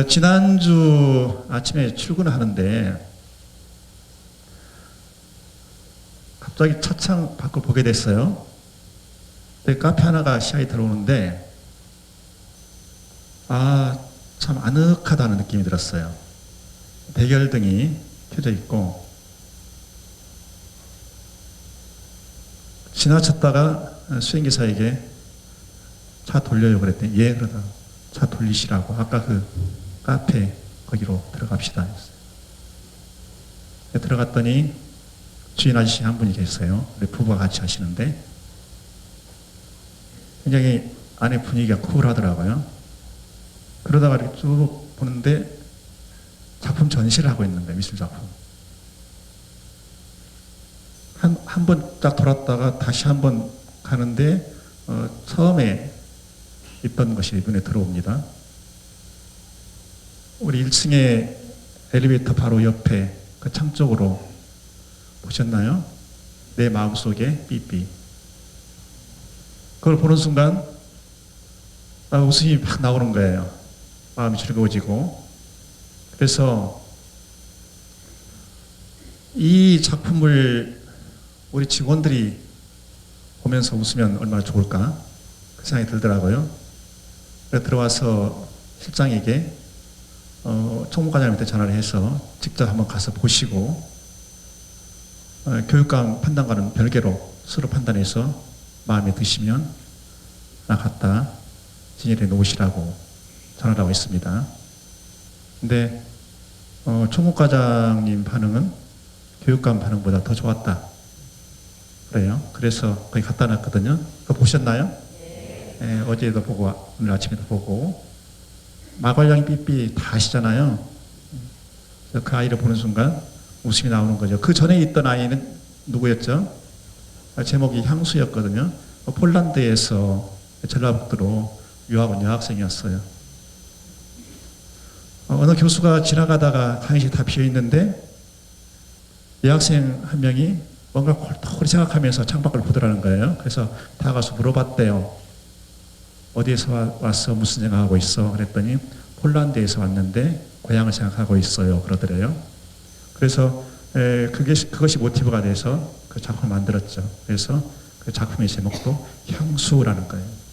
지난주 아침에 출근을 하는데 갑자기 차창 밖을 보게 됐어요. 카페 하나가 시야에 들어오는데 참 아늑하다는 느낌이 들었어요. 백열등이 켜져 있고 지나쳤다가 수행기사에게 차 돌려요 그랬더니 예 그러다 차 돌리시라고 아까 그 카페 거기로 들어갑시다 했어요. 들어갔더니 주인 아저씨 한 분이 계세요. 우리 부부가 같이 하시는데 굉장히 안에 분위기가 쿨하더라고요. 그러다가 이렇게 쭉 보는데 작품 전시를 하고 있는 거예요. 미술 작품. 한 번 딱 돌았다가 다시 한 번 가는데 처음에 있던 것이 눈에 들어옵니다. 우리 1층에 엘리베이터 바로 옆에 그 창 쪽으로 보셨나요? 내 마음속에 삐삐. 그걸 보는 순간 웃음이 막 나오는 거예요. 마음이 즐거워지고. 그래서 이 작품을 우리 직원들이 보면서 웃으면 얼마나 좋을까 그 생각이 들더라고요. 그래서 들어와서 실장에게 총무과장님한테 전화를 해서 직접 한번 가서 보시고 교육감 판단과는 별개로 서로 판단해서 마음에 드시면 나 갖다 진열해 놓으시라고 전화를 하고 있습니다. 근데 총무과장님 반응은 교육감 반응보다 더 좋았다 그래요. 그래서 거기 갖다 놨거든요. 그거 보셨나요? 네, 어제도 보고 오늘 아침에도 보고 마관량 삐삐 다 아시잖아요. 그 아이를 보는 순간 웃음이 나오는 거죠. 그 전에 있던 아이는 누구였죠? 제목이 향수였거든요. 폴란드에서 전라북도로 유학 온 여학생이었어요. 어느 교수가 지나가다가 강의실 다 비어있는데 여학생 한 명이 뭔가 홀떡홀 생각하면서 창밖을 보더라는 거예요. 그래서 다가가서 물어봤대요. 어디에서 왔어? 무슨 생각하고 있어? 그랬더니 폴란드에서 왔는데 고향을 생각하고 있어요. 그러더래요. 그래서 그것이 모티브가 돼서 그 작품을 만들었죠. 그래서 그 작품의 제목도 향수라는 거예요.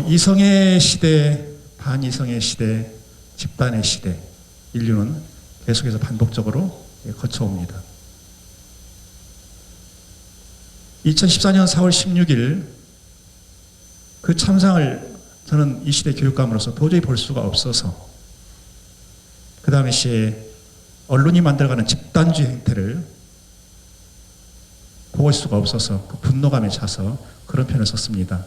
이성의 시대, 반이성의 시대, 집단의 시대, 인류는 계속해서 반복적으로 거쳐옵니다. 2014년 4월 16일 그 참상을 저는 이 시대 교육감으로서 도저히 볼 수가 없어서 그 당시에 언론이 만들어가는 집단주의 행태를 볼 수가 없어서 그 분노감에 차서 그런 표현을 썼습니다.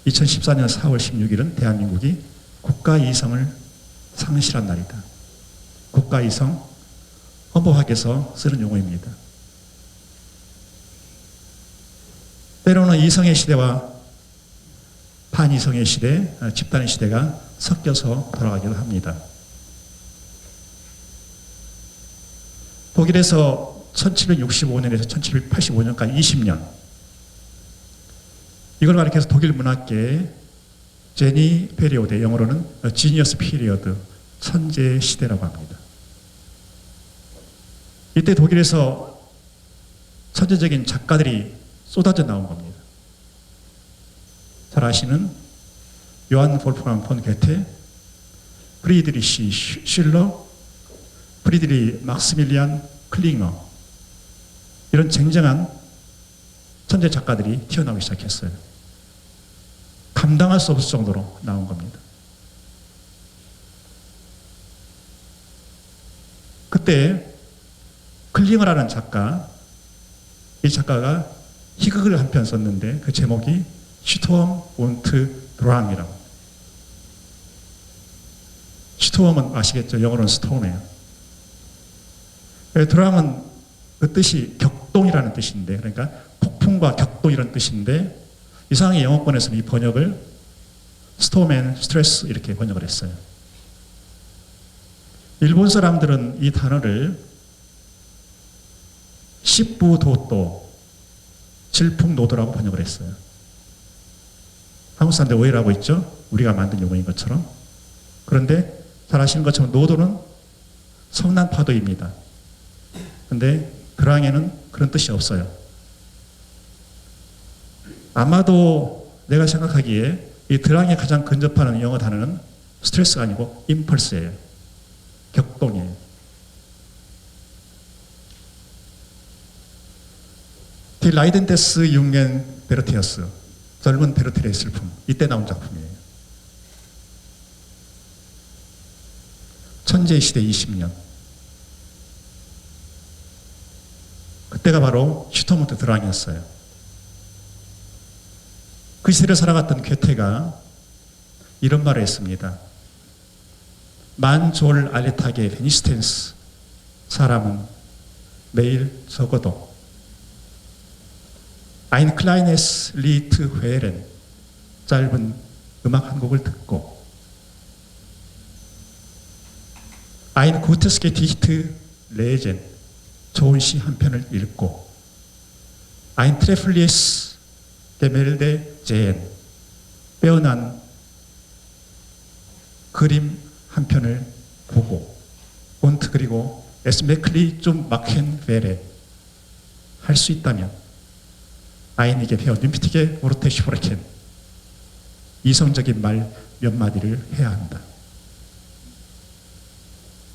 2014년 4월 16일은 대한민국이 국가이성을 상실한 날이다. 국가이성, 헌법학에서 쓰는 용어입니다. 때로는 이성의 시대와 반이성의 시대, 집단의 시대가 섞여서 돌아가기도 합니다. 독일에서 1765년에서 1785년까지 20년 이걸 가리켜서 독일 문학계의 제니 페리오드, 영어로는 지니어스 피리어드, 천재 시대라고 합니다. 이때 독일에서 천재적인 작가들이 쏟아져 나온 겁니다. 잘 아시는 요한 볼프강 폰 게테, 프리드리히 슐러, 프리드리히 막스밀리안 클링어 이런 쟁쟁한 천재 작가들이 튀어나오기 시작했어요. 감당할 수 없을 정도로 나온 겁니다. 그때 클링어라는 작가, 이 작가가 희극을 한 편 썼는데 그 제목이 슈톰 운트 드랑이라고. 슈톰은 아시겠죠? 영어로는 스톰이에요. 드랑은 그 뜻이 격동이라는 뜻인데, 그러니까 폭풍과 격동이라는 뜻인데 이상하게 영어권에서는 이 번역을 스톰 앤 스트레스 이렇게 번역을 했어요. 일본 사람들은 이 단어를 십부도또, 질풍노도라고 번역을 했어요. 한국 사람들 오해를 하고 있죠? 우리가 만든 용어인 것처럼. 그런데 잘 아시는 것처럼 노도는 성난 파도입니다. 그런데 드랑에는 그런 뜻이 없어요. 아마도 내가 생각하기에 이 드랑에 가장 근접하는 영어 단어는 스트레스가 아니고 임펄스예요. 격동이에요. 디 라이덴데스 융겐 베르테어스, 젊은 베르테르의 슬픔. 이때 나온 작품이에요. 천재의 시대 20년. 그때가 바로 슈터문트 드랑이었어요. 그 시대를 살아갔던 괴테가 이런 말을 했습니다. 만졸 알레타게 베니스텐스, 사람은 매일 적어도 Ein kleines Lied hören, 짧은 음악 한 곡을 듣고 Ein gutes Gedicht lesen, 좋은 시 한 편을 읽고 Ein treffliches Gemälde sehen, 빼어난 그림 한 편을 보고 und 그리고 es möglich zum machen wäre, 할 수 있다면 아인에게 배워 림피틱의 오르테시포레켄, 이성적인 말 몇 마디를 해야 한다.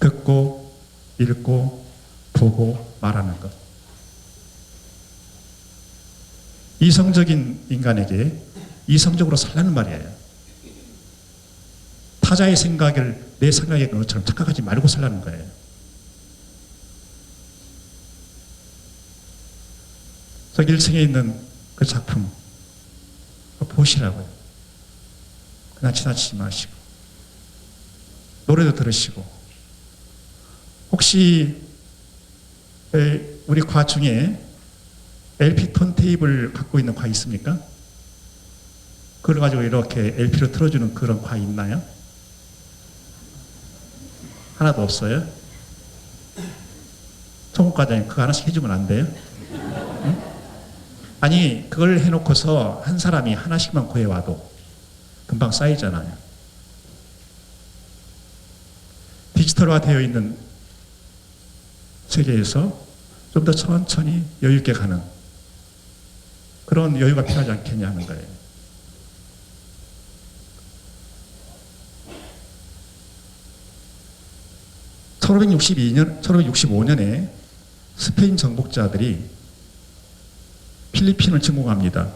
듣고 읽고 보고 말하는 것. 이성적인 인간에게 이성적으로 살라는 말이에요. 타자의 생각을 내 생각의 것처럼 착각하지 말고 살라는 거예요. 저기 1층에 있는 그 작품 보시라고요. 그냥 지나치지 마시고 노래도 들으시고, 혹시 우리 과 중에 LP 턴테이블 갖고 있는 과 있습니까? 그걸 가지고 이렇게 LP로 틀어주는 그런 과 있나요? 하나도 없어요? 총무과장님 그거 하나씩 해주면 안 돼요? 응? 아니 그걸 해놓고서 한 사람이 하나씩만 구해와도 금방 쌓이잖아요. 디지털화 되어 있는 세계에서 좀 더 천천히 여유 있게 가는 그런 여유가 필요하지 않겠냐 하는 거예요. (1565년에) 스페인 정복자들이 필리핀을 침공합니다.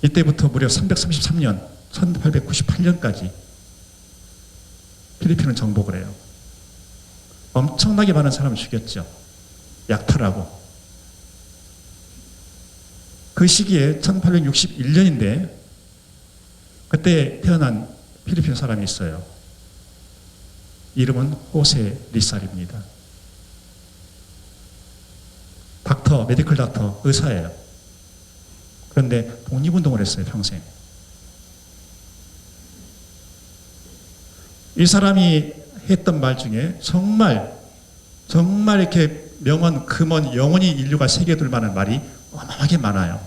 이때부터 무려 333년, 1898년까지 필리핀을 정복을 해요. 엄청나게 많은 사람을 죽였죠. 약탈하고. 그 시기에 1861년인데 그때 태어난 필리핀 사람이 있어요. 이름은 호세 리살입니다. 닥터, 메디컬 닥터, 의사예요. 그런데 독립운동을 했어요, 평생. 이 사람이 했던 말 중에 정말 이렇게 명언, 금언, 영원히 인류가 새겨둘 만한 말이 어마어마하게 많아요.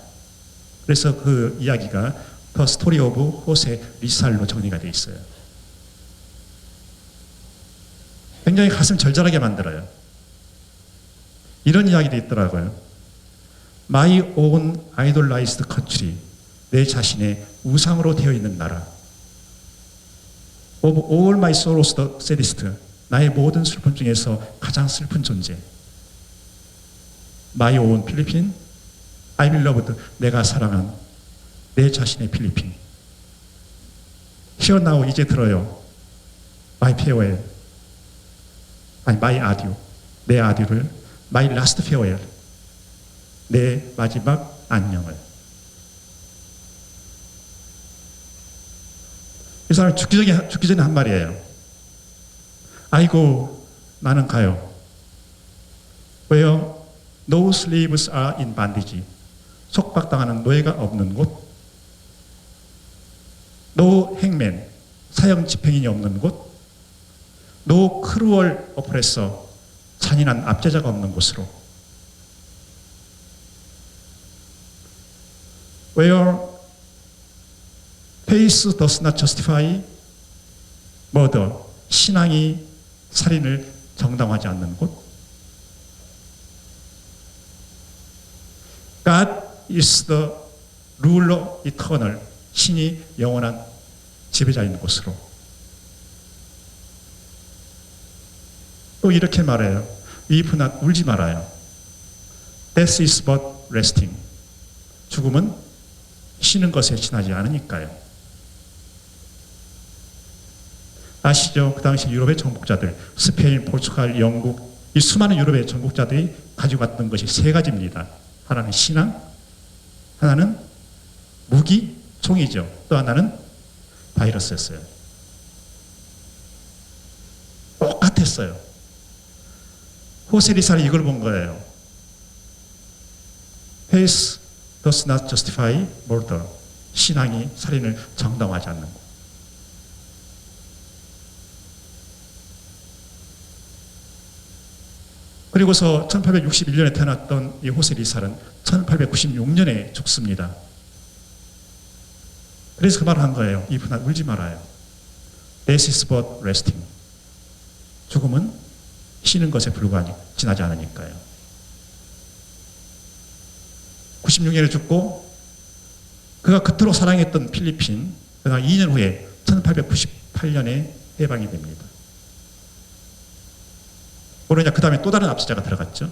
그래서 그 이야기가 The Story of 호세 리살로 정리가 되어 있어요. 굉장히 가슴 절절하게 만들어요. 이런 이야기도 있더라고요. My own idolized country, 내 자신의 우상으로 되어 있는 나라. Of all my sorrows the saddest, 나의 모든 슬픔 중에서 가장 슬픈 존재. My own 필리핀, I beloved, 내가 사랑한 내 자신의 필리핀. Here now, 이제 들어요. My farewell, 아니 my adieu, 내 아디오를 My last farewell, 내 마지막 안녕을. 이 사람이 죽기 전에 한 말이에요. 아이고 나는 가요. 왜요? No slaves are in bondage, 속박당하는 노예가 없는 곳. No hangman, 사형 집행인이 없는 곳. No cruel oppressor, 잔인한 압제자가 없는 곳으로. Where Faith does not justify murder. 신앙이 살인을 정당화하지 않는 곳. God is the ruler eternal. 신이 영원한 지배자인 곳으로. 또 이렇게 말해요. Weep not, 울지 말아요. Death is but resting. 죽음은 쉬는 것에 지나지 않으니까요. 아시죠? 그 당시 유럽의 정복자들, 스페인, 포르투갈, 영국, 이 수많은 유럽의 정복자들이 가지고 왔던 것이 세 가지입니다. 하나는 신앙, 하나는 무기, 총이죠. 또 하나는 바이러스였어요. 똑같았어요. 호세 리살이 이걸 본 거예요. Faith does not justify murder. 신앙이 살인을 정당화하지 않는 것. 그리고서 1861년에 태어났던 이 호세 리살은 1896년에 죽습니다. 그래서 그 말을 한 거예요. 이분아 울지 말아요. Death is but resting. 죽음은 쉬는 것에 불과하니 지나지 않으니까요. 96년에 죽고 그가 그토록 사랑했던 필리핀, 그가 2년 후에 1898년에 해방이 됩니다. 그러냐 그 다음에 또 다른 압수자가 들어갔죠.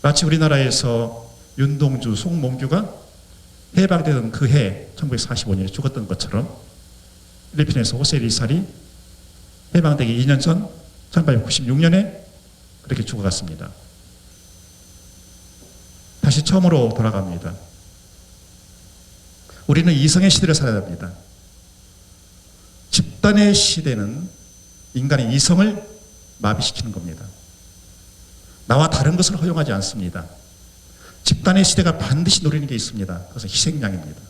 마치 우리나라에서 윤동주, 송몽규가 해방되던 그 해 1945년에 죽었던 것처럼 필리핀에서 호세 리살이 해방되기 2년 전 1896년에 그렇게 죽어갔습니다. 다시 처음으로 돌아갑니다. 우리는 이성의 시대를 살아야 합니다. 집단의 시대는 인간의 이성을 마비시키는 겁니다. 나와 다른 것을 허용하지 않습니다. 집단의 시대가 반드시 노리는 게 있습니다. 그것은 희생양입니다.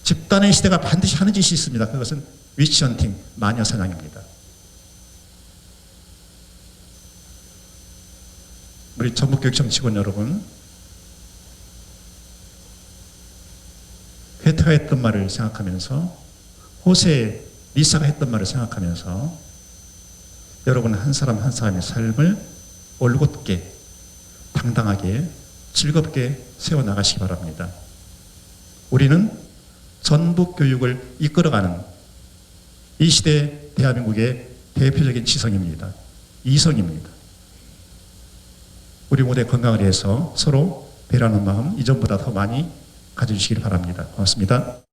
집단의 시대가 반드시 하는 짓이 있습니다. 그것은 위치헌팅, 마녀사냥입니다. 우리 전북교육청 직원 여러분, 페트가 했던 말을 생각하면서, 호세 리사가 했던 말을 생각하면서 여러분 한 사람 한 사람의 삶을 올곧게, 당당하게, 즐겁게 세워나가시기 바랍니다. 우리는 전북교육을 이끌어가는 이 시대 대한민국의 대표적인 지성입니다. 이성입니다. 우리 모두 건강을 위해서 서로 배려하는 마음 이전보다 더 많이 가져주시길 바랍니다. 고맙습니다.